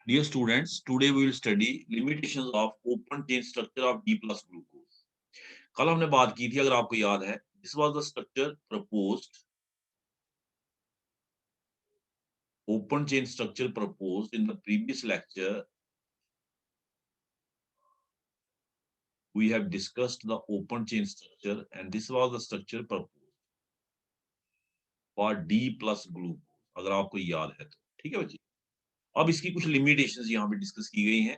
Dear students, today we will study limitations of open chain structure of D plus glucose. कल हमने बात की थी, अगर आपको याद है, this was the structure proposed, open chain structure proposed in the previous lecture. We have discussed the open chain structure and this was the structure proposed for D plus glucose. अगर आपको याद है तो ठीक है बच्चे। अब इसकी कुछ लिमिटेशंस यहाँ पे डिस्कस की गई हैं।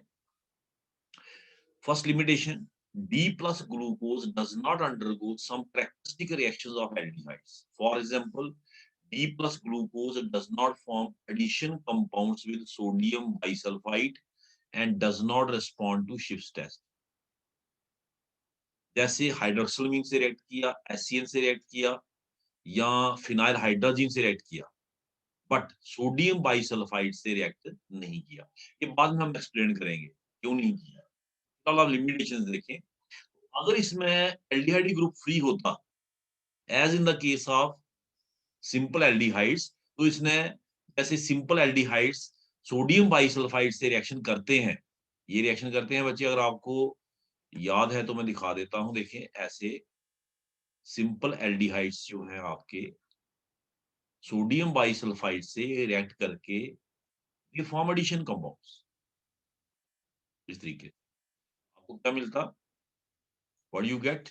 First limitation, D plus glucose does not undergo some characteristic reactions of aldehydes. For example, D plus glucose does not form addition compounds with sodium bisulfite and does not respond to Schiff's test. जैसे हाइड्रोक्सिलमीन से react किया, SCN से react किया या phenyl hydrogen से react किया, but sodium bisulphite से react नहीं किया। ये बाद में हम एक्सप्लेन करेंगे क्यों नहीं किया। तो आप लिमिटेशंस देखें, अगर इसमें एल्डिहाइड ग्रुप फ्री होता as in the case of simple aldehydes, तो इसने जैसे सिंपल एल्डिहाइड्स सोडियम बाइसल्फाइड से रिएक्शन करते हैं, ये रिएक्शन करते हैं बच्चे, अगर आपको याद है तो मैं दिखा देता हूं। देखें, ऐसे सिंपल एल्डिहाइड्स जो है आपके सोडियम बाइसल्फाइड से रिएक्ट करके ये फॉर्म एडिशन कंपाउंड्स। इस तरीके आपको क्या मिलता, व्हाट यू गेट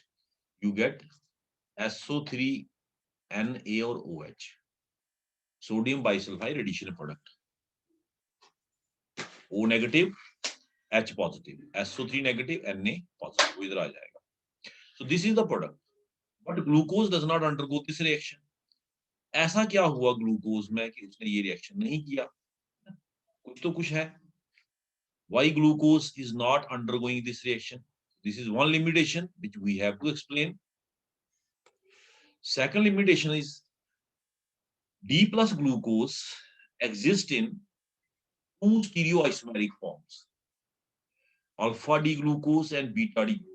SO3Na और OH, sodium bisulphite addition product, O negative H positive, SO3 negative Na positive, इधर आ जाएगा। So this is the product, but glucose does not undergo this reaction. ऐसा क्या हुआ ग्लूकोज में कि उसने ये रिएक्शन नहीं किया? कुछ तो कुछ है। Why glucose is not undergoing this reaction? This is one limitation which we have to explain. Second limitation is D plus glucose exists in two stereoisomeric forms, alpha D glucose and beta D glucose.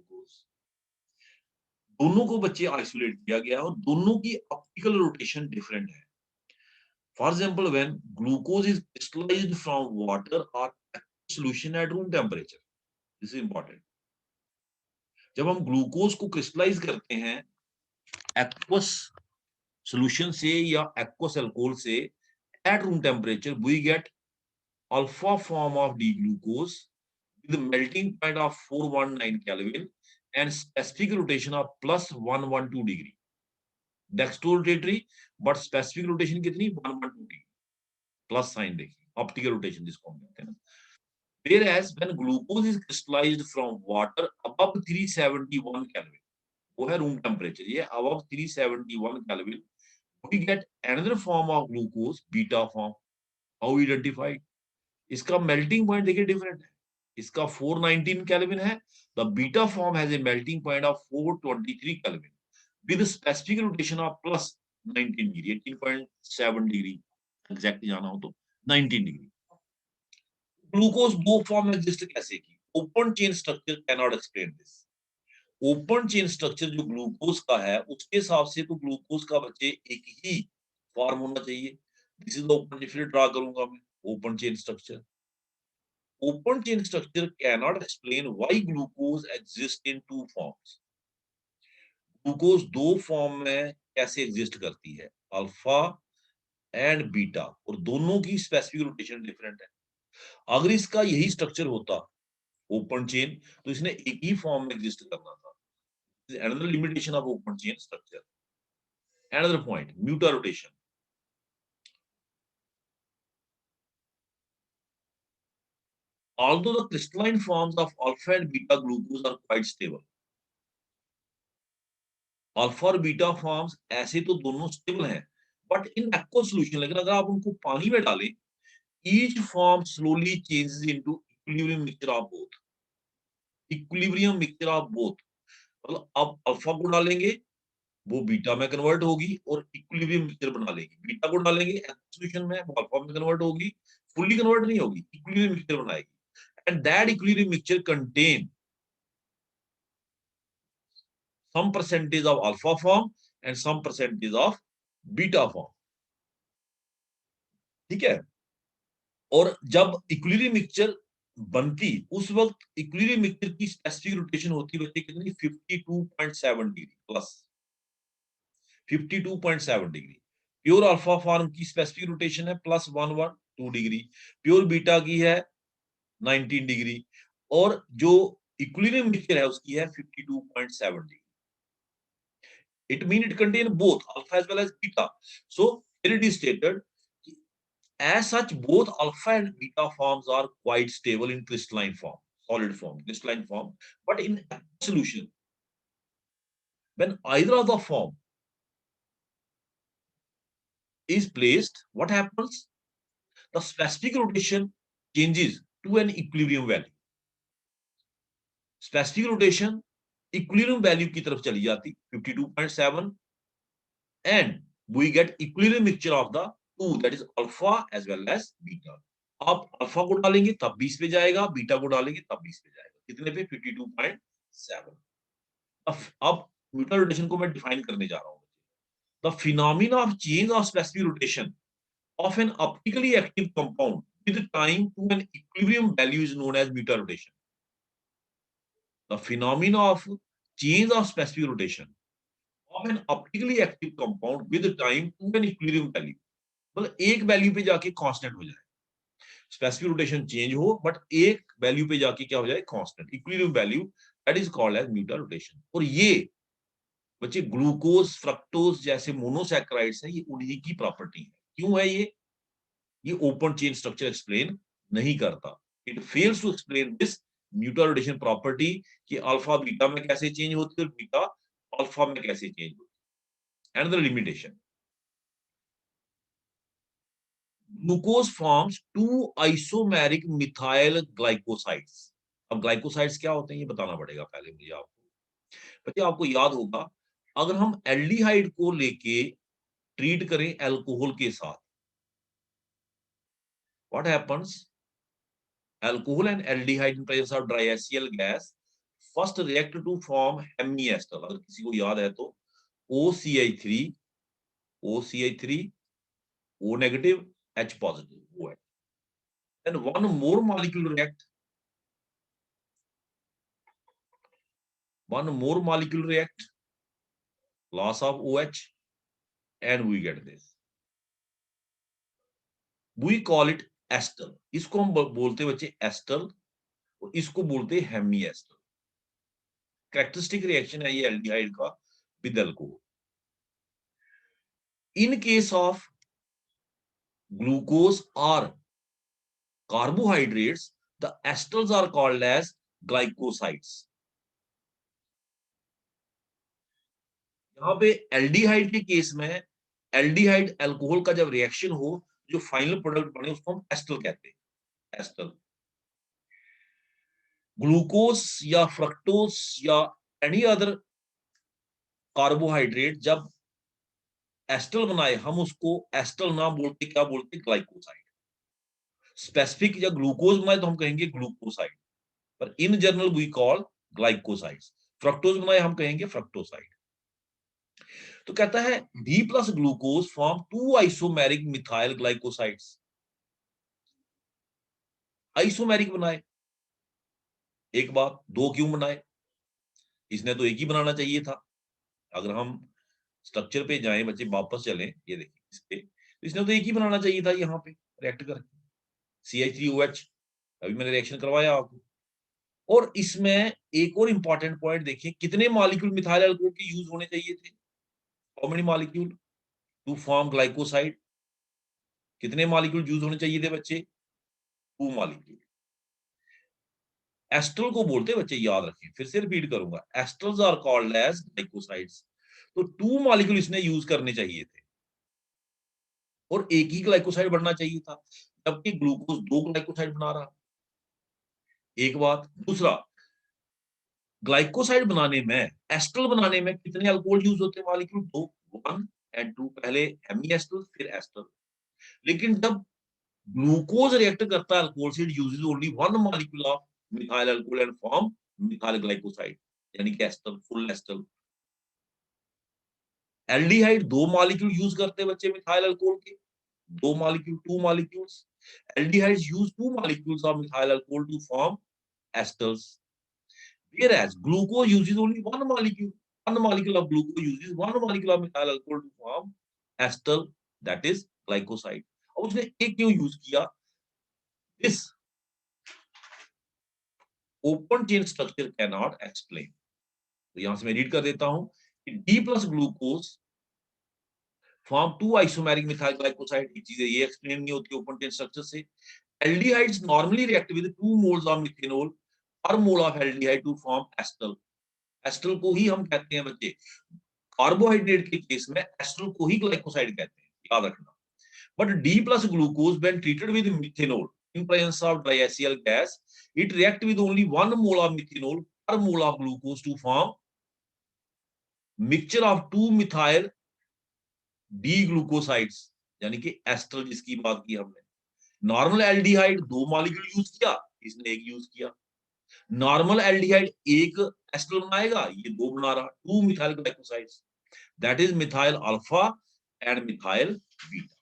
दोनों को बच्चे isolate किया गया और दोनों की optical rotation different है। For example, when glucose is crystallized from water और solution at room temperature, this is important. जब हम ग्लूकोज को क्रिस्टलाइज करते हैं एक्वस सॉल्यूशन से या एक्वस अल्कोहल से at room temperature, we get alpha form of D glucose with melting point of 419 Kelvin and specific rotation of plus 112 degree. Dextrorotatory, but specific rotation कितनी? 112 degree. Plus sign देखिए, optical rotation जिसको हम कहते हैं ना। Whereas when glucose is crystallized from water above 371 Kelvin, वो है room temperature, ये above 371 Kelvin, we get another form of glucose, beta form. How we identify? इसका melting point देखिए different है। इसका 419 केल्विन है, the beta form has a melting point of 423 kelvin with specific rotation of plus 19 degree, 18.7 degree exact जाना हो तो 19 degree. Glucose दो form में एग्जिस्ट कैसे की? Open chain structure can not explain this. Open chain structure जो glucose का है उसके हिसाब से तो ग्लूकोज का बच्चे एक ही फॉर्म होना चाहिए। दिस इज द ओपन, फिर ड्रा करूंगा मैं open chain structure. Open chain structure cannot explain why glucose exists in two forms. Glucose दो फॉर्म में कैसे एग्जिस्ट करती है, अल्फा एंड बीटा, और दोनों की स्पेसिफिक रोटेशन डिफरेंट है। अगर इसका यही स्ट्रक्चर होता ओपन चेन, तो इसने एक ही फॉर्म में एग्जिस्ट करना था। Another limitation of open chain structure. Another point, muta rotation. Although the crystalline forms of alpha and beta glucose are quite stable, alpha और बीटा फॉर्म्स ऐसे तो दोनों स्टेबल हैं, बट इन एक्वस सॉल्यूशन, लेकिन अगर आप उनको पानी में डालें, each form slowly changes into equilibrium mixture of both. Equilibrium mixture of both मतलब अब अल्फा को डालेंगे वो बीटा में कन्वर्ट होगी और इक्विलिब्रियम मिक्सचर बना लेगी। बीटा को डालेंगे सॉल्यूशन में वो अल्फा में कन्वर्ट होगी, फुल्ली कन्वर्ट नहीं होगी, इक्विलिब्रियम मिक्सचर बनाएगी। And that equilibrium mixture contain some percentage of alpha form and some percentage of beta form, ठीक है। और जब इक्विलिब्रियम मिक्सचर बनती उस वक्त इक्विलिब्रियम मिक्सचर की स्पेसिफिक रोटेशन होती है कितनी 52.7 degree plus 52.7 degree. Pure alpha form की स्पेसिफिक रोटेशन है प्लस 112 डिग्री, प्योर बीटा की है 19 डिग्री, और जो इक्विलिब्रियम मिक्सचर है उसकी है 52.7 degree. It means it contains both alpha as well as beta. So here it is stated, as such, both alpha and beta forms are quite stable in crystalline form, solid form, crystalline form. But in solution, when either of the form is placed, what happens? The specific rotation changes to an equilibrium value. Specific rotation equilibrium value की तरफ चली जाती 52.7, and we get equilibrium mixture of the two, that is alpha as well as beta. आप alpha को डालेंगे तब 20 पे जाएगा, बीटा को डालेंगे तब 20 पे जाएगा, कितने पे 52.7। अब म्यूचुअल रोटेशन को मैं डिफाइन करने जा रहा हूं। The phenomena of change of specific rotation of an optically active compound with time to an equilibrium value is known as mutual rotation. The phenomena of change of specific rotation of an optically active compound with time to an equilibrium value, मतलब एक value पे जाके constant हो जाए, specific rotation change हो but एक value पे जाके क्या हो जाए, constant equilibrium value, that is called as mutual rotation. और ये बच्चे ग्लूकोज फ्रक्टोज जैसे मोनोसैकेराइड्स है, ये उन्हीं की प्रॉपर्टी है। क्यों है ये ओपन चेन स्ट्रक्चर एक्सप्लेन नहीं करता, it fails to explain this mutual rotation property कि अल्फा बीटा में कैसे चेंज होती है और बीटा अल्फा में कैसे चेंज होती है, and the limitation. Glucose forms two isomeric methyl glycosides. अब ग्लाइकोसाइड्स क्या होते हैं ये बताना पड़ेगा पहले मुझे आपको। बच्चे आपको याद होगा, अगर हम एल्डिहाइड को लेके ट्रीट करें अल्कोहल के साथ, what happens, alcohol and aldehyde in presence of dry gas first react to form hemiester. अगर किसी को याद है तो OCI3 OCI3 O negative H positive OH, then one more molecule react, loss of OH, and we get this, we call it ester. इसको हम बोलते हैं बच्चे एस्टर, और इसको बोलते हैं हेमी एस्टर। कैरेक्टरिस्टिक रिएक्शन है ये एल्डिहाइड का with alcohol. In case of glucose और carbohydrates, the esters are called as glycosides। यहाँ पे एल्डिहाइड के केस में एल्डिहाइड अल्कोहल का जब रिएक्शन हो, जो फाइनल प्रोडक्ट बने उसको हम एस्टर कहते हैं, एस्टर। ग्लूकोज या फ्रक्टोज या एनी अदर कार्बोहाइड्रेट जब एस्टर बनाए, हम उसको एस्टर ना बोलते क्या बोलते, ग्लाइकोसाइड। स्पेसिफिक या ग्लूकोज बनाए तो हम कहेंगे ग्लूकोसाइड, पर in general we call glycosides. Fructose बनाए हम कहेंगे फ्रक्टोसाइड। तो कहता है D plus glucose form two isomeric methyl glycosides. Isomeric बनाए, एक बात, दो क्यों बनाए, इसने तो एक ही बनाना चाहिए था। अगर हम स्ट्रक्चर पे जाएं बच्चे, वापस चलें, ये देखिए इस पे, तो इसने तो एक ही बनाना चाहिए था यहाँ पे रिएक्ट करके CH3OH। अभी मैंने रिएक्शन करवाया आपको। और इसमें एक और इंपॉर्टेंट पॉइंट देखिए, कितने मॉलिक्यूल मिथाइल अल्कोहल के यूज होने चाहिए थे, how many molecule to form glycoside, कितने मॉलिक्यूल यूज होने चाहिए थे बच्चे, 2 मॉलिक्यूल। एस्टर को बोलते बच्चे, याद रखें, फिर से रिपीट करूंगा, esters are called as glycosides. तो 2 मॉलिक्यूल इसने यूज करने चाहिए थे और एक ही ग्लाइकोसाइड बनना चाहिए था, जबकि ग्लूकोज 2 ग्लाइकोसाइड बना रहा। एक बात, दूसरा, ग्लाइकोसाइड बनाने में, एस्टर बनाने में कितने अल्कोहल यूज होते हैं मॉलिक्यूल, 2, 1 एंड 2, पहले हेमी एस्टर फिर एस्टर। लेकिन जब ग्लूकोज रिएक्ट करता है अल्कोहल से, it uses only 1 molecule of methyl alcohol and form methyl glycoside, यानी कि ester, full ester. Aldehyde 2 molecule use करते हैं बच्चे मिथाइल अल्कोहल के, 2 molecule, 2 molecules. Aldehydes use 2 molecules of methyl alcohol to form esters, whereas glucose uses only 1 molecule. 1 molecule of glucose uses 1 molecule of methyl alcohol to form ester, that is glycoside. अब उसने एक क्यों use किया? This open chain structure cannot explain. तो यहां से मैं read कर देता हूं कि D plus glucose form 2 isomeric methyl glycoside. ये चीजें ये एक्सप्लेन नहीं होती ओपन चेन स्ट्रक्चर से. Aldehydes normally react with 2 moles of methanol per mole of aldehyde to form ester. Ester को ही हम कहते हैं बच्चे, कार्बोहाइड्रेट के केस में एस्टर को ही ग्लाइकोसाइड कहते हैं, याद रखना. But D plus glucose when treated with methanol in presence of diacetyl gas, it react with only 1 mole of methanol per mole of glucose to form mixture of 2 methyl D glucosides, यानी कि ester जिसकी बात की हमने. Normal aldehyde 2 molecule use किया, इसने एक use किया. नॉर्मल एल्डिहाइड एक एस्टर बनाएगा, ये 2 बना रहा, 2 methyl glycosides, that is methyl alpha and methyl beta.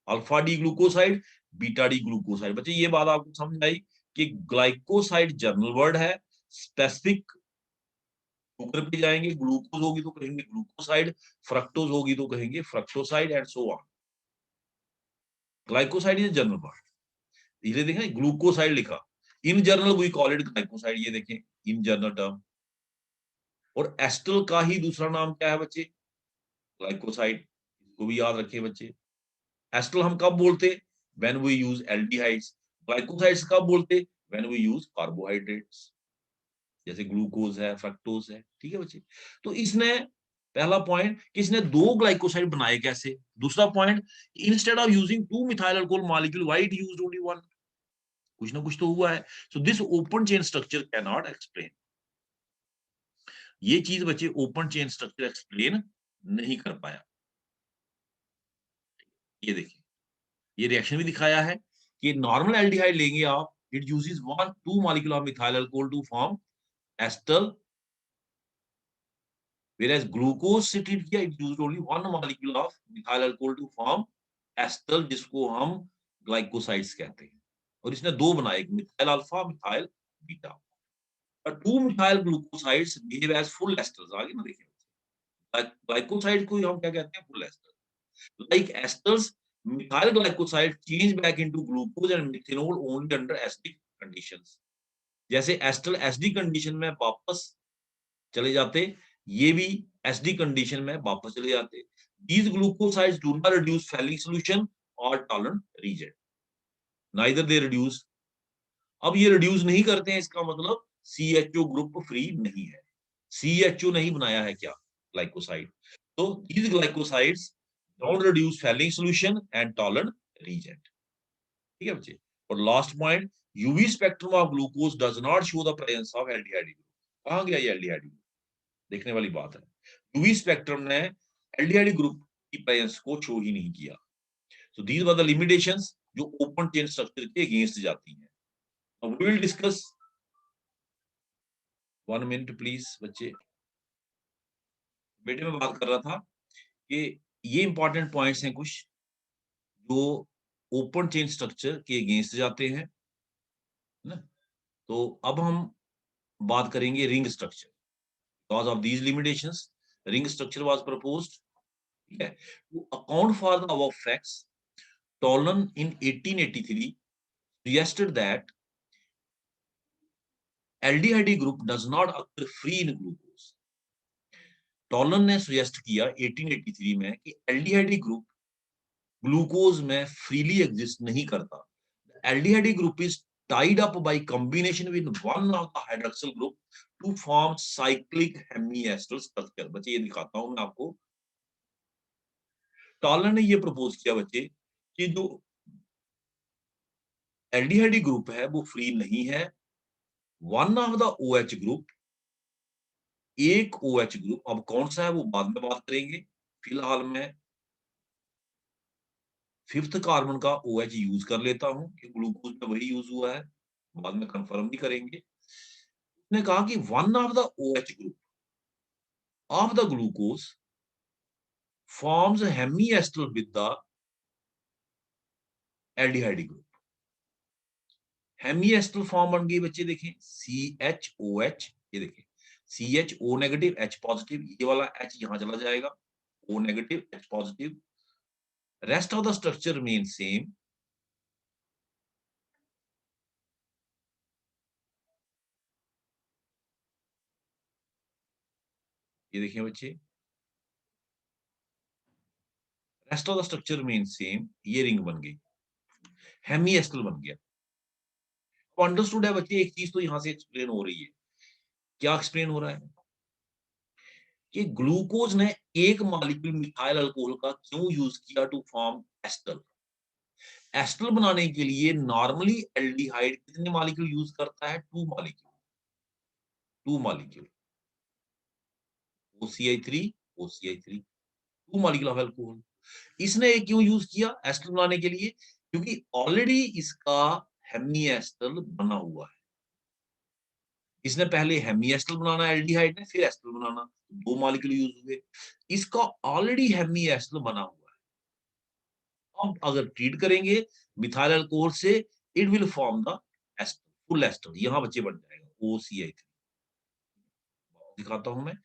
Alpha D glucoside, beta D glucoside. बच्चे ये बात आपको समझ आई कि ग्लाइकोसाइड जर्नल वर्ड है, स्पेसिफिक शुगर पे जाएंगे, ग्लूकोज होगी तो कहेंगे ग्लूकोसाइड, फ्रक्टोज होगी तो कहेंगे fructoside and so on. Glycoside is general word. ये देखें ग्लूकोसाइड लिखा, in general we call it glycoside, ये देखें इन जनरल टर्म. और एस्टर का ही दूसरा नाम क्या है बच्चे? ग्लाइकोसाइड. इसको भी याद रखिए बच्चे. एस्टर हम कब बोलते? When we use aldehydes. Glycosides कब बोलते? व्हेन वी यूज कार्बोहाइड्रेट्स, जैसे ग्लूकोज है, फ्रक्टोज है. ठीक है बच्चे. तो इसने पहला पॉइंट कि इसने 2 ग्लाइकोसाइड बनाए कैसे. दूसरा point, instead of using 2 methyl alcohol molecule, why it used only 1. कुछ ना कुछ तो हुआ है. So this open chain structure can not explain. ये चीज बच्चे ओपन चेन स्ट्रक्चर एक्सप्लेन नहीं कर पाया. ये देखिए, ये रिएक्शन भी दिखाया है कि नॉर्मल एल्डिहाइड लेंगे आप, it uses 1-2 molecule of methyl alcohol to form ester, whereas glucose से ट्रीट किया, it used only 1 molecule of methyl alcohol to form ester, जिसको हम ग्लाइकोसाइड्स कहते हैं. और इसने 2 बनाए, मिथाइल अल्फा, मिथाइल बीटा. और 2 methyl glucosides behave as full esters. आगे ना देखिए, ग्लाइकोसाइड को हम क्या कहते हैं? Full ester. Like esters, methyl glycoside change back into glucose and methanol only under acidic conditions. जैसे एस्टर एसिडिक कंडीशन में वापस चले जाते, ये भी एसिडिक कंडीशन में वापस चले जाते. These glucosides do not reduce Fehling solution or tolerant region. Neither they reduce. अब ये रिड्यूस नहीं करते हैं, इसका मतलब CHO ग्रुप फ्री नहीं है. CHO नहीं बनाया है क्या? ग्लाइकोसाइड. तो these glycosides don't reduce Fehling solution and tolerant region. ठीक है बच्चे. और last point, UV spectrum of glucose does not show the presence of aldehyde group. कहां गया ये aldehyde group? देखने वाली बात है. यूवी स्पेक्ट्रम ने एल्डिहाइड ग्रुप की प्रेजेंस को शो ही नहीं किया. So these were the limitations जो ओपन चेन स्ट्रक्चर के अगेंस्ट जाती हैं. Now we will discuss. 1 minute please बच्चे. बेटे में बात कर रहा था कि ये इंपॉर्टेंट पॉइंट्स हैं कुछ जो ओपन चेन स्ट्रक्चर के अगेंस्ट जाते हैं ना. तो अब हम बात करेंगे ring structure. Because of these limitations, ring structure was proposed. Yeah. To account for the above facts, Tolan in 1883 suggested that aldehyde group does not occur free in glucose. Tolan ने suggest किया 1883 में कि aldehyde group glucose में freely exist नहीं करता. Aldehyde group is tied up by combination with one of the hydroxyl group to form cyclic hemiasteral structure. बच्चे ये दिखाता हूं मैं आपको. टॉलन ने ये प्रपोज किया बच्चे कि जो एल्डिहाइड ग्रुप है वो फ्री नहीं है. One of the OH group, एक OH ग्रुप, अब कौन सा है वो बाद में बात करेंगे. फिलहाल मैं 5th कार्बन का OH यूज कर लेता हूं कि ग्लूकोज में वही यूज हुआ है, बाद में कंफर्म भी करेंगे. उसने कहा कि one of the OH group of the glucose forms hemi ester with the aldehyde group. Hemi ester form बन गई बच्चे, देखें CHOH, ये देखें CHO नेगेटिव H पॉजिटिव, ये वाला H यहां चला जाएगा, O negative H positive, rest of the structure remain same. ये देखिए बच्चे, rest of the structure remain same, ये रिंग बन गई, हेमी एस्टर बन गया। तो अंडरस्टूड है बच्चे, एक चीज तो यहां से एक्सप्लेन हो रही है। क्या एक्सप्लेन हो रहा है कि ग्लूकोज ने एक मॉलिक्यूल मिथाइल अल्कोहल का क्यों यूज किया टू फॉर्म एस्टर। एस्टर बनाने के लिए नॉर्मली एल्डिहाइड कितने मॉलिक्यूल यूज करता है, two molecule, OCI3, OCI3, two molecule of alcohol. इसने एक क्यों यूज किया एस्टर बनाने के लिए, क्योंकि ऑलरेडी इसका हेमी एस्टर बना हुआ है। इसने पहले हेमी एस्टर बनाना एल्डिहाइड ने, फिर एस्टर बनाना, दो मॉलिक्यूल यूज हुए। इसका ऑलरेडी हेमी एस्टर बना हुआ है। अब अगर ट्रीट करेंगे मिथाइल अल्कोहल से, it will form the ester, full ester, यहां बच्चे बन जाएगा OCI3। दिखाता हूं मैं।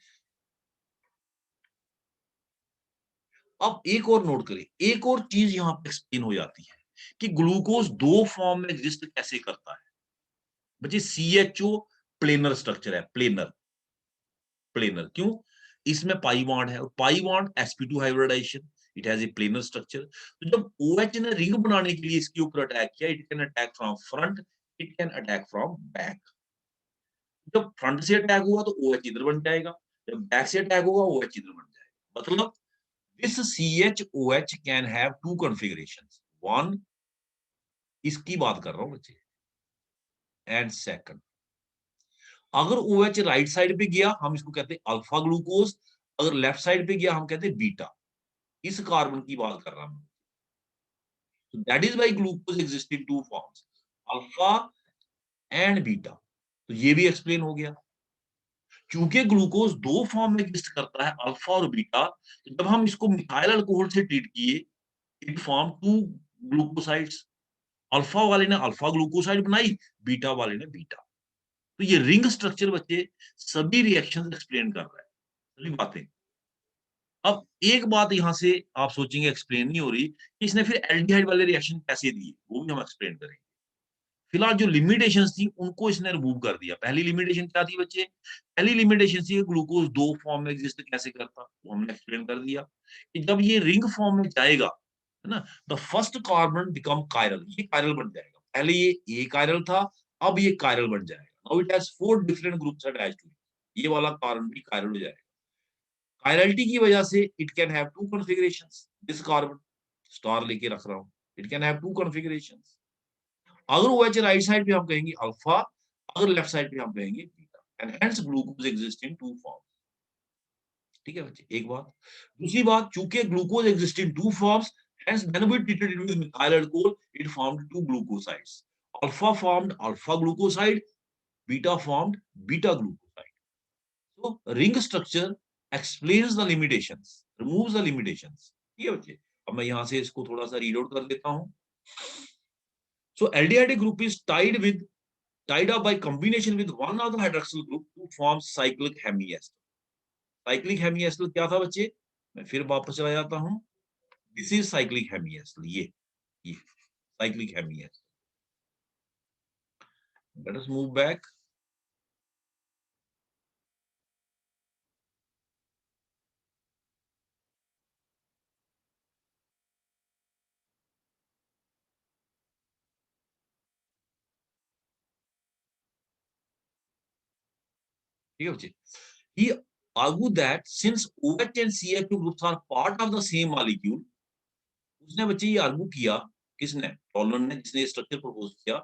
अब एक और नोट करें, एक और चीज यहां पर एक्सप्लेन हो जाती है कि ग्लूकोज दो फॉर्म में एग्जिस्ट कैसे करता है। बच्चे CHO प्लेनर स्ट्रक्चर है, प्लेनर, प्लेनर क्यों, इसमें पाई बॉन्ड है, और pi bond sp2 hybridization, it has a planar structure. तो जब OH ने रिंग बनाने के लिए इसके ऊपर अटैक किया, it can attack from front, it can attack from back. जब फ्रंट से अटैक हुआ तो OH इधर बन जाएगा, जब बैक से अटैक होगा OH इधर बन जाएगा। मतलब this CHOH can have two configurations, one, इसकी बात कर रहा हूं बच्चे, एंड सेकंड, अगर OH राइट साइड पे गया हम इसको कहते हैं अल्फा ग्लूकोज, अगर लेफ्ट साइड पे गया हम कहते हैं बीटा। इस कार्बन की बात कर रहा हूं। That is why glucose exist in two forms, alpha and beta. तो ये भी एक्सप्लेन हो गया। चूंकि ग्लूकोज दो फॉर्म में एग्जिस्ट करता है, अल्फा और बीटा, तो जब हम इसको मिथाइल अल्कोहल से ट्रीट किए, it form two glucosides. Alpha वाले ने अल्फा ग्लूकोसाइड बनाई, बीटा वाले ने बीटा। तो ये रिंग स्ट्रक्चर बच्चे सभी रिएक्शन एक्सप्लेन कर रहा है, सभी बातें। अब एक बात यहां से आप सोचेंगे एक्सप्लेन नहीं हो रही कि इसने फिर एल्डिहाइड वाले रिएक्शन कैसे दिए, वो भी हम एक्सप्लेन करेंगे। फिलहाल जो लिमिटेशंस थी उनको इसने रिमूव कर दिया। पहली लिमिटेशन क्या थी बच्चे, पहली लिमिटेशन थी ग्लूकोज दो फॉर्म में एग्जिस्ट कैसे करता, वो हमने एक्सप्लेन कर दिया कि जब ये रिंग फॉर्म में जाएगा, है ना, the first carbon become chiral, ये कायरल बन जाएगा। पहले ये कायरल था, अब ये कायरल बन जाएगा। Now it has four different groups attached to it, ये वाला कार्बन भी कायरल हो जाएगा। कायरलिटी की वजह से it can have two configurations, this carbon star लेके रख रहा हूं, it can have two configurations. अगर OH राइट साइड पे हम कहेंगे अल्फा, अगर लेफ्ट साइड पे हम कहेंगे beta, and hence glucose exist in two form. ठीक है बच्चे, एक बात। दूसरी बात, चूंकि glucose exist in two forms, hence when we treated it with methyl alcohol, it formed two glucosides, alpha formed alpha glucoside, beta formed beta glucoside. So ring structure explains the limitations, removes the limitations। ठीक है बच्चे, अब मैं यहां से इसको थोड़ा सा रीड आउट कर लेता हूं। So aldehyde group is tied up by combination with one of the hydroxyl group to form cyclic hemiester। cyclic hemiester क्या था बच्चे, मैं फिर वापस चला जाता हूं। दिस इज cyclic hemiester, ये cyclic hemiester। Let us move back। ठीक है बच्चे, he argued that since OH and CH2 groups are part of the same molecule, उसने बच्चे ये आर्गू किया, किसने, टॉलर ने, जिसने स्ट्रक्चर प्रपोज किया।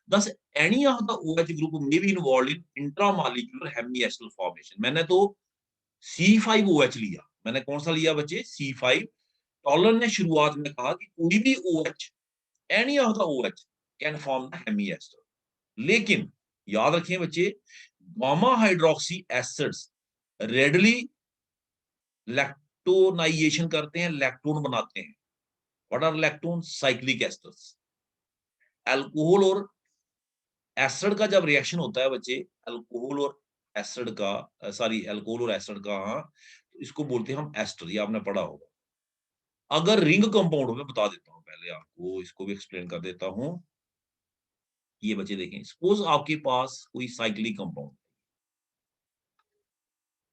Thus, any of the OH group may be involved in intramolecular hemiacetal formation। मैंने तो C5OH लिया, मैंने कौन सा लिया बच्चे, C5। टॉलर ने शुरुआत में कहा कि कोई भी OH, any of the OH can form the hemiaster। लेकिन याद रखें बच्चे, gamma hydroxy acids readily lactonization करते हैं, लैक्टोन बनाते हैं। What are lactone, cyclic esters. Alcohol और एसिड का जब रिएक्शन होता है बच्चे, अल्कोहल और एसिड का, अल्कोहल और एसिड का, हाँ, तो इसको बोलते हैं हम एस्टर, ये आपने पढ़ा होगा। अगर रिंग कंपाउंड में बता देता हूँ, पहले आपको इसको भी एक्सप्लेन कर देता हूँ। ये बच्चे देखें, सपोज आपके पास कोई cyclic compound,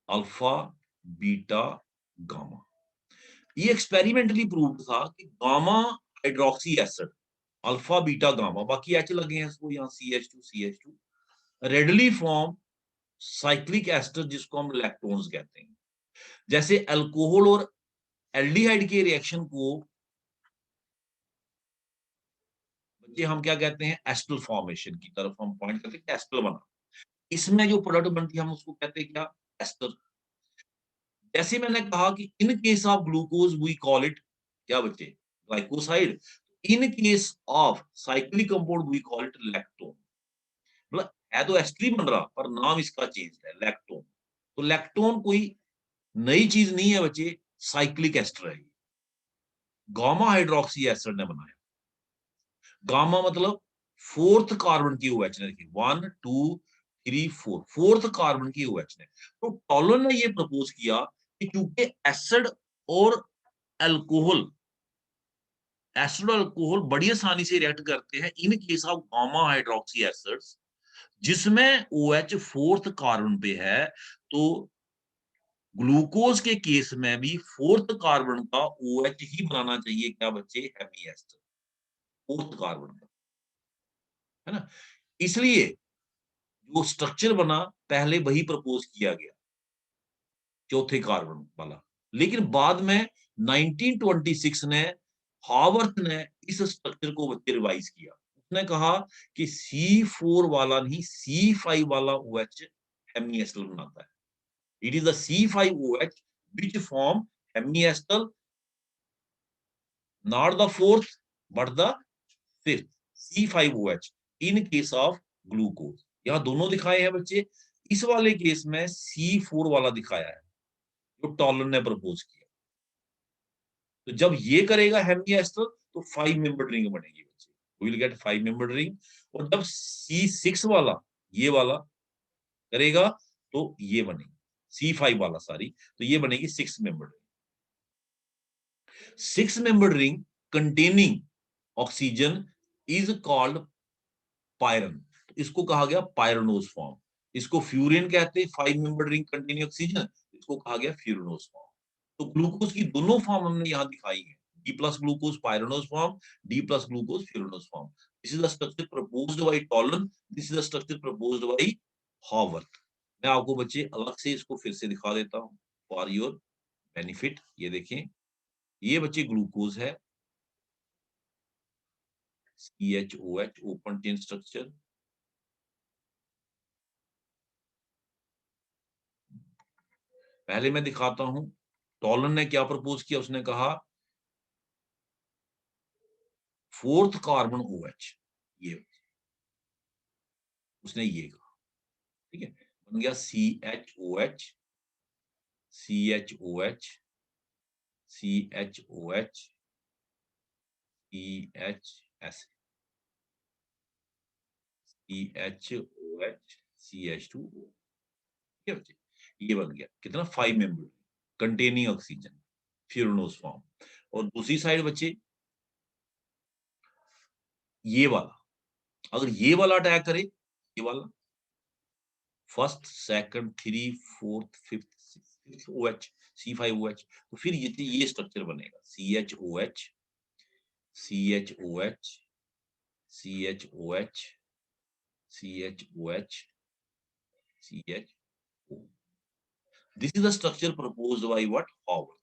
alpha, beta, gamma. ये एक्सपेरिमेंटली प्रूव्ड था कि gamma hydroxy acid, alpha, beta, gamma, बाकी एच लगे हैं इसको यहाँ, CH2 readily form cyclic ester, जिसको हम लैक्टोन्स कहते हैं। जैसे अल्कोहल और एल्डिहाइड के रिएक्शन को बच्चे हम क्या कहते हैं, एस्टर फॉर्मेशन की तरफ हम पॉइंट करते हैं, एस्टर बना। इसमें जो प्रोडक्ट बनती है हम उसको कहते हैं क्या, एस्टर। जैसे मैंने कहा कि in case of glucose we call it क्या बच्चे, glycoside. In case of cyclic compound we call it lactone. मतलब है तो एस्टर ही बन रहा, पर नाम इसका चेंज है, लैक्टोन। तो लैक्टोन कोई नई चीज नहीं है बच्चे, साइक्लिक एस्टर है, गामा हाइड्रोक्सी एसिड ने बनाया। गामा मतलब फोर्थ कार्बन की OH ने, देखिए 1 2 3 4, फोर्थ कार्बन की OH ने। तो टॉलन ने ये प्रपोज किया कि चूंकि एसिड और अल्कोहल, एसिड और अल्कोहल बड़ी आसानी से रिएक्ट करते हैं इन case of gamma hydroxy acids, जिसमें OH फोर्थ कार्बन पे है, तो ग्लूकोज के केस में भी फोर्थ कार्बन का OH ही बनाना चाहिए, क्या बच्चे, हेमी एस्टर, फोर्थ कार्बन का, है ना। इसलिए जो स्ट्रक्चर बना, पहले वही प्रपोज किया गया, चौथे कार्बन वाला। लेकिन बाद में 1926 ने हावर्थ ने इस स्ट्रक्चर को रिवाइज किया। उसने कहा कि C4 वाला नहीं, C5 वाला OH हेमीएस्टर बनाता है। It is the C5OH which form hemiaster, not the fourth but the fifth, C5OH in case of glucose। यहाँ दोनों दिखाए हैं बच्चे, इस वाले केस में C4 वाला दिखाया है, जो टॉलन ने प्रपोज किया। तो जब ये करेगा हेमिएस्टर, तो 5 मेंबर्ड रिंग बनेगी बच्चे, we will get 5 membered ring. और जब C6 वाला, ये वाला करेगा, तो ये बनेगी C5 वाला, सॉरी, तो ये बनेगी 6 membered ring. 6 membered ring containing oxygen is called पायरन। इसको कहा गया पायरनोज फॉर्म। इसको फ्यूरिन कहते हैं, 5 मेंबर्ड रिंग कंटेनिंग ऑक्सीजन, इसको कहा गया फ्यूरिनोज फॉर्म। तो ग्लूकोज की दोनों फॉर्म हमने यहाँ दिखाई है, D plus glucose pyranose form, D plus glucose furanose form. This is the structure proposed by Tollen, this is the structure proposed by Haworth. मैं आपको बच्चे अलग से इसको फिर से दिखा देता हूँ फॉर योर बेनिफिट। ये देखें, ये बच्चे ग्लूकोज है, CHOH ओपन चेन स्ट्रक्चर। पहले मैं दिखाता हूं टॉलन ने क्या प्रपोज किया। उसने कहा फोर्थ कार्बन OH, ये उसने ये कहा, ठीक है, बन गया CHOH, CHOH, CHOH, CHS, CHOH, CH2O। ठीक है बच्चे, ये बन गया कितना, 5 मेंबर कंटेनिंग ऑक्सीजन, फ्यूरिनोज फॉर्म। और दूसरी साइड बच्चे ये वाला, अगर ये वाला अटैक करे, ये वाला first second three fourth fifth six OH, C5OH, तो फिर ये स्ट्रक्चर बनेगा CHOH, CHOH, CHOH, CHOH, CHO। This is the structure proposed by what, Howard।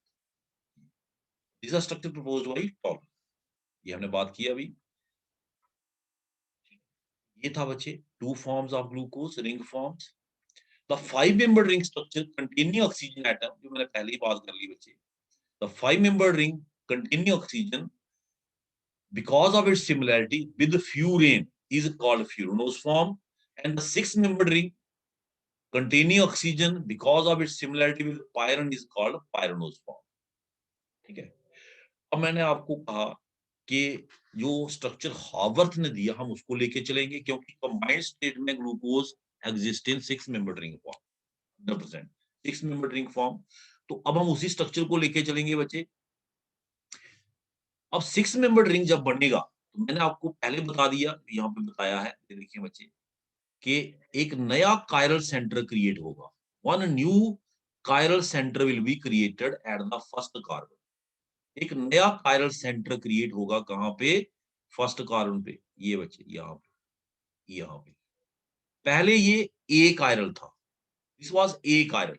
This is the structure proposed by Howard। ये हमने बात की अभी। ये था बच्चे two forms of glucose, ring forms. The 5 membered ring structure containing oxygen atom, जो मैंने पहले ही बात कर ली बच्चे। The 5 membered ring containing oxygen, because of its similarity with furane, is called furanose form, and the 6 membered ring containing oxygen, because of its similarity with pyran, is called pyranose form। ठीक है। अब मैंने आपको कहा कि जो structure Haworth ने दिया हम उसको लेके चलेंगे, क्योंकि कंबाइंड स्टेट में ग्लूकोज एग्जिस्ट इन 6 membered ring form 100%, 6 membered ring form. तो अब हम उसी स्ट्रक्चर को लेके चलेंगे बच्चे। अब 6 मेंबर्ड रिंग जब बनेगा, तो मैंने आपको पहले बता दिया, यहाँ पे बताया है, ये देखिए बच्चे, कि एक नया कायरल सेंटर क्रिएट होगा। One new chiral centre will be created at the first carbon. एक नया कायरल सेंटर क्रिएट होगा कहां पे? फर्स्ट कार्बन पे। ये बच्चे यहाँ पे, यहाँ पे पहले ये ए कायरल था, दिस वाज ए कायरल।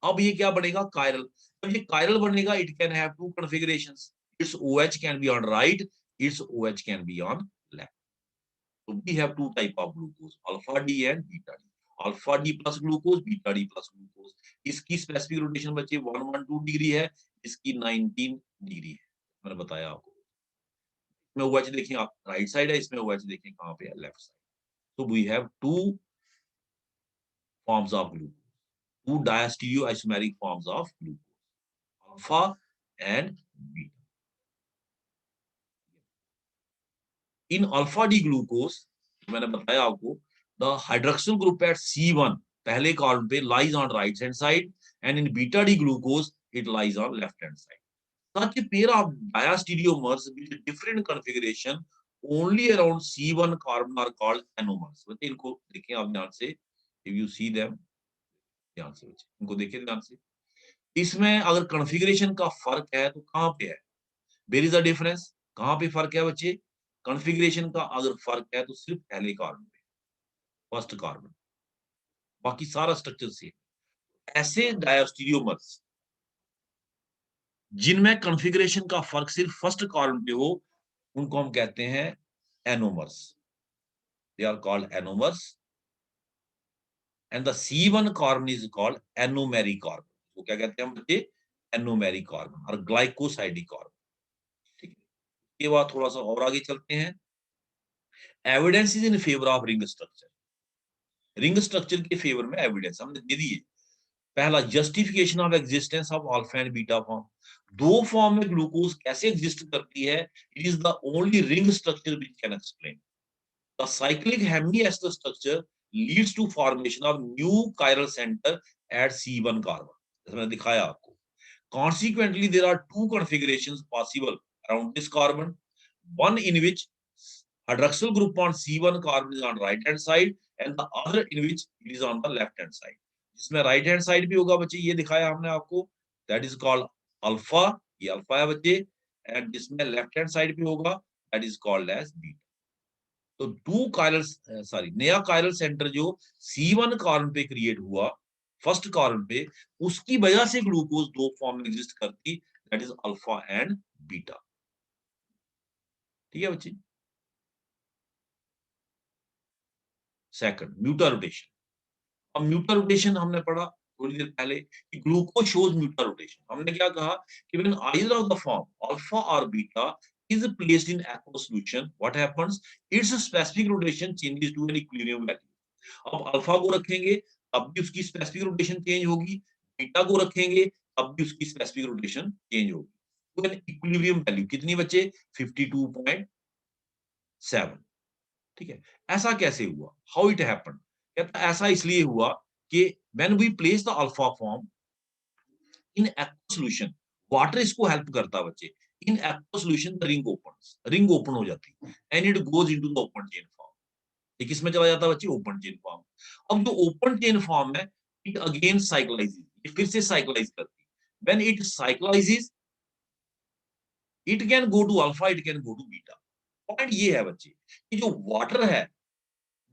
अब ये क्या बनेगा? कायरल। अब ये कायरल बनेगा, it can have two configurations, it's OH can be on right, it's OH can be on left. So we have two type of glucose, alpha D and beta D. Alpha D plus glucose, beta D plus glucose. इसकी specific rotation बच्चे 112 degree है, इसकी 19 degree है, मैंने बताया आपको। इसमें OH देखें आप, राइट साइड है, इसमें OH देखें कहाँ पे है? Left side. So we have two forms of glucose, two diastereoisomeric forms of glucose, alpha and beta. In alpha D glucose, मैंने बताया आपको, the hydroxyl group at C1 पहले कार्बन पे lies on right hand side, and in beta D glucose it lies on left hand side. Such a pair of diastereomers with different configuration only around C1 carbon are called anomers. बच्चे इनको देखें आप ध्यान से, if you see them, ध्यान से बच्चे इनको देखें ध्यान से। इसमें अगर कॉन्फ़िगरेशन का फर्क है तो कहाँ पे है? There is a difference. कहाँ पे फर्क है बच्चे? कॉन्फ़िगरेशन का अगर फर्क है तो सिर्फ पहले कार्बन पे, फर्स्ट कार्बन, बाकी सारा स्ट्रक्चर सेम। ऐसे डायस्टीरियोमर्स जिनमें कॉन्फ़िगरेशन का फर्क सिर्फ फर्स्ट कार्बन पे हो, उनको हम कहते हैं anomers. They are called anomers, and the C1 carbon is called anomeric carbon. वो क्या कहते हैं हम बच्चे? एनोमेरिक कार्बन और ग्लाइकोसाइडिक कार्बन। ठीक है, ये बात थोड़ा सा और आगे चलते हैं। Evidence is in favour of ring structure. Ring structure के फेवर में एविडेंस हमने दे दिए। पहला, justification of existence of alpha and beta form. दो फॉर्म में ग्लूकोज कैसे एग्जिस्ट करती है? It is the only ring structure which can explain. The cyclic hemiester structure leads to formation of new chiral centre at C1 carbon, जैसे मैंने दिखाया आपको। Consequently, there are two configurations possible around this carbon. One in which hydroxyl group on C1 carbon is on right hand side, and the other in which it is on the left hand side. जिसमें right hand side भी होगा बच्चे, ये दिखाया हमने आपको, that is called alpha, ये alpha है बच्चे, एंड जिसमें लेफ्ट हैंड साइड भी होगा that is called as beta. तो टू कायरल, सॉरी, नया कायरल सेंटर जो C1 कार्बन पे क्रिएट हुआ, फर्स्ट कार्बन पे, उसकी वजह से ग्लूकोज दो फॉर्म में एग्जिस्ट करती, that is alpha and beta. ठीक है बच्चे। Second, mutarotation. अब म्यूटा रोटेशन हमने पढ़ा थोड़ी देर पहले कि ग्लूकोज शोज म्यूटा रोटेशन। हमने क्या कहा कि when either of the form alpha और beta is placed in aqueous solution, what happens? Its specific rotation changes to an equilibrium value. अब अल्फा को रखेंगे तब भी उसकी स्पेसिफिक रोटेशन चेंज होगी, बीटा को रखेंगे तब भी उसकी स्पेसिफिक रोटेशन चेंज होगी। तो एन इक्विलिब्रियम वैल्यू कितनी बचे? 52.7। ठीक है, ऐसा कैसे हुआ? How it happened? कहता ऐसा इसलिए हुआ कि when we place the alpha form in aqua solution, water इसको हेल्प करता है बच्चे। In aqua solution the ring opens, ring open हो जाती है and it goes into the open chain form. ये किसमें चला जाता है बच्चे? Open chain form. अब जो ओपन चेन फॉर्म है, इट अगेन साइक्लाइजेस, ये फिर से साइक्लाइज करती है। When it cyclizes, it can go to alpha, it can go to beta. Point ये है बच्चे कि जो वाटर है,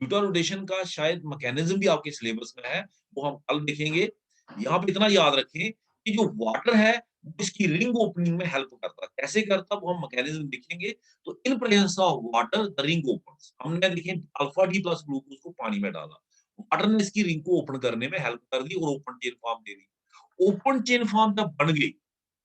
ब्यूटा रोटेशन का शायद मैकेनिज्म भी आपके सिलेबस में है, वो हम कल देखेंगे। यहाँ पे इतना याद रखें कि जो वाटर है इसकी रिंग ओपनिंग में हेल्प करता है। कैसे करता वो हम मैकेनिज्म देखेंगे। तो इन presence of water the ring opens, हमने देखें अल्फा डी प्लस ग्लूकोज को पानी में डाला, वाटर ने इसकी रिंग को ओपन करने में हेल्प कर दी और ओपन चेन फॉर्म दे दी। ओपन चेन फॉर्म जब बन गई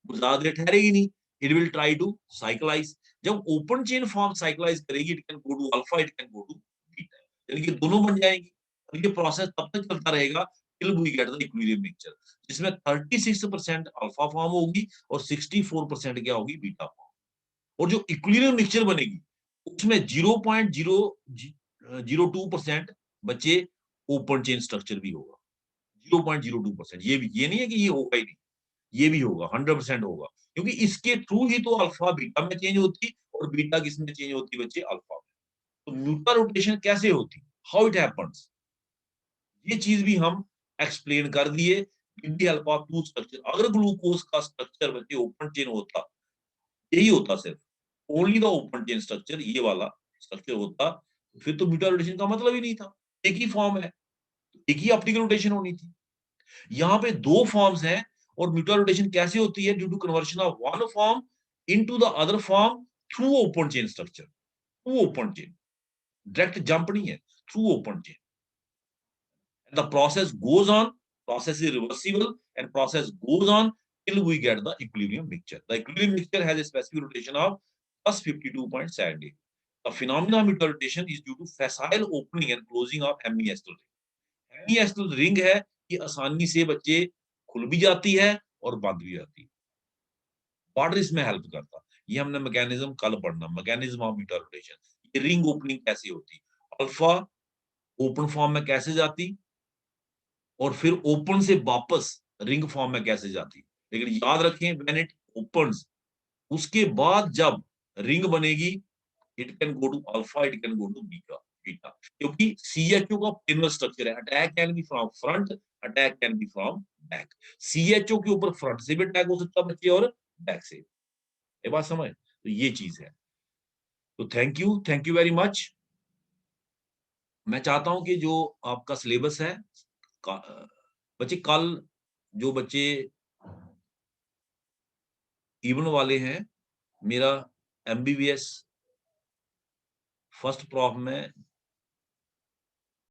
वो ज्यादा देर ठहरेगी नहीं, it will try to cyclize. जब ओपन चेन फॉर्म साइक्लाइज करेगी, it can go to alpha, it can go to beta, यानी कि दोनों बन जाएंगी। और ये प्रोसेस तब तक चलता रहेगा till we get the equilibrium mixture, जिसमें 36% अल्फा फॉर्म होगी और 64% क्या होगी? Beta form. और जो इक्विलिब्रियम मिक्सचर बनेगी उसमें 0.002% बच्चे ओपन चेन स्ट्रक्चर भी होगा। 0.02%, ये नहीं है कि ये होगा ही नहीं, ये भी होगा, 100% होगा, क्योंकि इसके थ्रू ही तो अल्फा बीटा में चेंज होती और बीटा किसमें चेंज होती बच्चे, अल्फा में। तो म्यूटल रोटेशन कैसे होती, हाउ इट हैपेंस, ये चीज भी हम एक्सप्लेन कर दिए with the help of two structure. अगर ग्लूकोज का स्ट्रक्चर बच्चे ओपन चेन होता, यही होता सिर्फ, only the open chain structure, ये वाला स्ट्रक्चर होता, फिर तो म्यूटल रोटेशन का मतलब ही नहीं था। एक ही फॉर्म है, एक ही ऑप्टिकल रोटेशन होनी थी। यहाँ पे दो फॉर्म्स हैं, और म्यूटल रोटेशन कैसे होती है, due to conversion of one form into the other form through open chain structure, through open chain, direct jump नहीं है, through open chain. The process goes on, process is reversible, and process goes on till we get the equilibrium mixture. The equilibrium mixture has a specific rotation of plus 52.7 The phenomena of mutual rotation is due to facile opening and closing of hemiaxial ring. Hemiaxial ring है कि आसानी से बच्चे खुल भी जाती है और बंद भी जाती है। वाटर इसमें हेल्प करता, ये हमने मैकेनिज्म कल पढ़ना, मैकेनिज्म ऑफ म्यूचुअल रोटेशन, ये रिंग ओपनिंग कैसे होती, अल्फा ओपन फॉर्म में कैसे जाती, और फिर ओपन से वापस रिंग फॉर्म में कैसे जाती। लेकिन याद रखें, व्हेन इट ओपन्स, उसके बाद जब रिंग बनेगी, it can go to alpha, it can go to beta, beta, क्योंकि सीएचओ का प्लेनर स्ट्रक्चर है। Attack can be from front, attack can be from back. CHO के ऊपर फ्रंट से भी अटैक हो सकता है बच्चे, और बैक से। ये बात समझ, तो ये चीज है। तो थैंक यू वेरी मच। मैं चाहता हूं कि जो आपका सिलेबस है, बच्चे कल जो बच्चे इवन वाले हैं, मेरा एमबीबीएस फर्स्ट प्रॉफ में